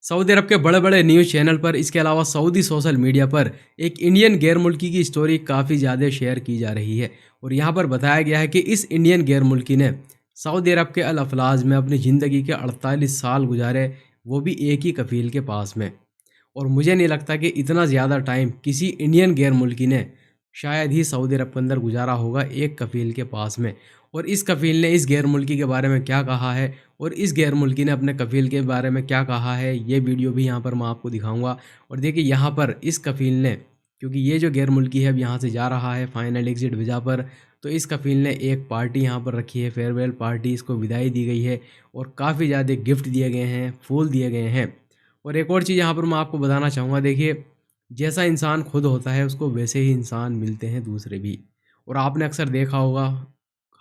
Saudi अरब के बड़े बड़े न्यूज़ चैनल पर, इसके अलावा सऊदी सोशल मीडिया पर एक इंडियन गैर मुल्की की स्टोरी काफ़ी ज़्यादा शेयर की जा रही है। और यहाँ पर बताया गया है कि इस इंडियन गैर मुल्की ने सऊदी अरब के अल अफलाज में अपनी ज़िंदगी के 48 साल गुजारे, वो भी एक ही कफ़ील के पास में। और मुझे नहीं लगता कि इतना ज़्यादा टाइम किसी इंडियन गैर मुल्की ने शायद ही सऊदी अरब के अंदर गुजारा होगा एक कफ़ील के पास में। और इस कफ़ील ने इस गैर मुल्की के बारे में क्या कहा है और इस गैर मुल्की ने अपने कफ़ील के बारे में क्या कहा है, ये वीडियो भी यहाँ पर मैं आपको दिखाऊंगा। और देखिए यहाँ पर इस कफ़ील ने, क्योंकि ये जो गैर मुल्की है अब यहाँ से जा रहा है फ़ाइनल एग्ज़िट वीज़ा पर, तो इस कफ़ील ने एक पार्टी यहाँ पर रखी है, फेयरवेल पार्टी, इसको विदाई दी गई है और काफ़ी ज़्यादा गिफ्ट दिए गए हैं, फूल दिए गए हैं। और एक और चीज़ यहाँ पर मैं आपको बताना चाहूँगा, देखिए जैसा इंसान खुद होता है उसको वैसे ही इंसान मिलते हैं दूसरे भी। और आपने अक्सर देखा होगा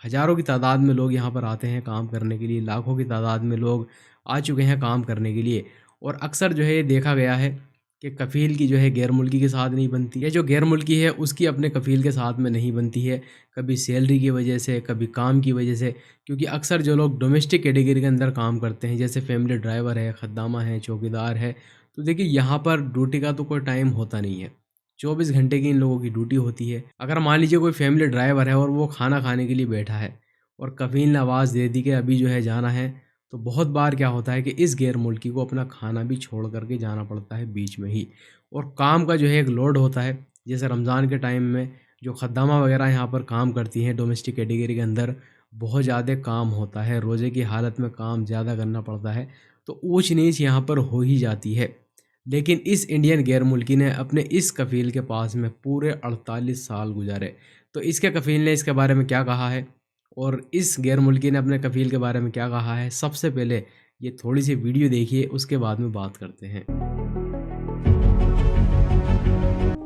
हज़ारों की तादाद में लोग यहाँ पर आते हैं काम करने के लिए, लाखों की तादाद में लोग आ चुके हैं काम करने के लिए। और अक्सर जो है ये देखा गया है कि कफ़ील की जो है गैर मुल्की के साथ नहीं बनती है, जो गैर मुल्की है उसकी अपने कफ़ील के साथ में नहीं बनती है, कभी सैलरी की वजह से, कभी काम की वजह से। क्योंकि अक्सर जो लोग डोमेस्टिक कैटेगरी के अंदर काम करते हैं, जैसे फैमिली ड्राइवर है, खद्दामा है, चौकीदार है, तो देखिए यहाँ पर ड्यूटी का तो कोई टाइम होता नहीं है, 24 घंटे की इन लोगों की ड्यूटी होती है। अगर मान लीजिए कोई फैमिली ड्राइवर है और वो खाना खाने के लिए बैठा है और कफ़ील ने आवाज़ दे दी कि अभी जो है जाना है, तो बहुत बार क्या होता है कि इस गैर मुल्की को अपना खाना भी छोड़ करके जाना पड़ता है बीच में ही। और काम का जो है एक लोड होता है, जैसे रमज़ान के टाइम में जो खद्दामा वगैरह यहाँ पर काम करती हैं डोमेस्टिक कैटेगरी के अंदर, बहुत ज़्यादा काम होता है, रोज़े की हालत में काम ज़्यादा करना पड़ता है, तो ऊंच नीच यहाँ पर हो ही जाती है। लेकिन इस इंडियन गैर मुल्की ने अपने इस कफ़ील के पास में पूरे 48 साल गुजारे। तो इसके कफ़ील ने इसके बारे में क्या कहा है और इस गैर मुल्की ने अपने कफ़ील के बारे में क्या कहा है, सबसे पहले ये थोड़ी सी वीडियो देखिए, उसके बाद में बात करते हैं।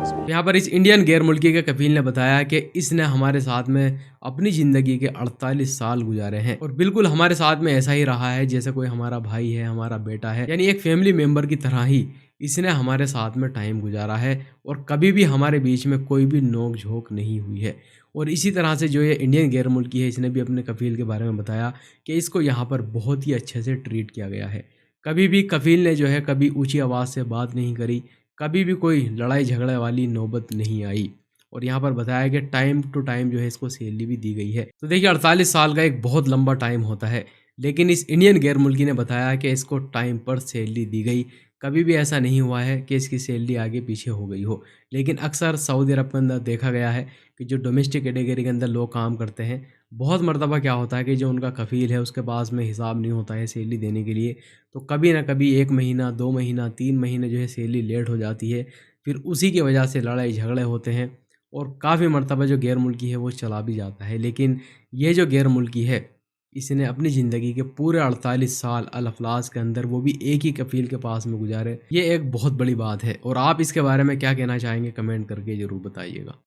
मजबूत। यहाँ पर इस इंडियन गैर मुल्की के कफील ने बताया कि इसने हमारे साथ में अपनी ज़िंदगी के 48 साल गुजारे हैं और बिल्कुल हमारे साथ में ऐसा ही रहा है जैसे कोई हमारा भाई है, हमारा बेटा है, यानी एक फैमिली मेम्बर की तरह ही इसने हमारे साथ में टाइम गुजारा है और कभी भी हमारे बीच में कोई भी नोक झोंक नहीं हुई है। और इसी तरह से जो ये इंडियन गैर मुल्की है, इसने भी अपने कफील के बारे में बताया कि इसको यहाँ पर बहुत ही अच्छे से ट्रीट किया गया है। कभी भी कफील ने जो है कभी ऊंची आवाज़ से बात नहीं करी, कभी भी कोई लड़ाई झगड़े वाली नौबत नहीं आई। और यहाँ पर बताया कि टाइम टू टाइम जो है इसको सैलरी भी दी गई है। तो देखिए 48 साल का एक बहुत लंबा टाइम होता है, लेकिन इस इंडियन गैर मुल्की ने बताया कि इसको टाइम पर सैलरी दी गई। कभी भी ऐसा नहीं हुआ है कि इसकी सैलरी आगे पीछे हो गई हो। लेकिन अक्सर सऊदी अरब के अंदर देखा गया है कि जो डोमेस्टिक कैटेगरी के अंदर लोग काम करते हैं, बहुत मर्तबा क्या होता है कि जो उनका कफ़ील है उसके पास में हिसाब नहीं होता है सैलरी देने के लिए, तो कभी ना कभी 1 महीना, 2 महीना, 3 महीने जो है सैलरी लेट हो जाती है। फिर उसी की वजह से लड़ाई झगड़े होते हैं और काफ़ी मर्तबा जो गैर मुल्की है वो चला भी जाता है। लेकिन ये जो गैर मुल्की है, इसने अपनी ज़िंदगी के पूरे 48 साल अल अफलाज के अंदर, वो भी एक ही कफ़ील के पास में गुजारे। ये एक बहुत बड़ी बात है। और आप इसके बारे में क्या कहना चाहेंगे, कमेंट करके ज़रूर बताइएगा।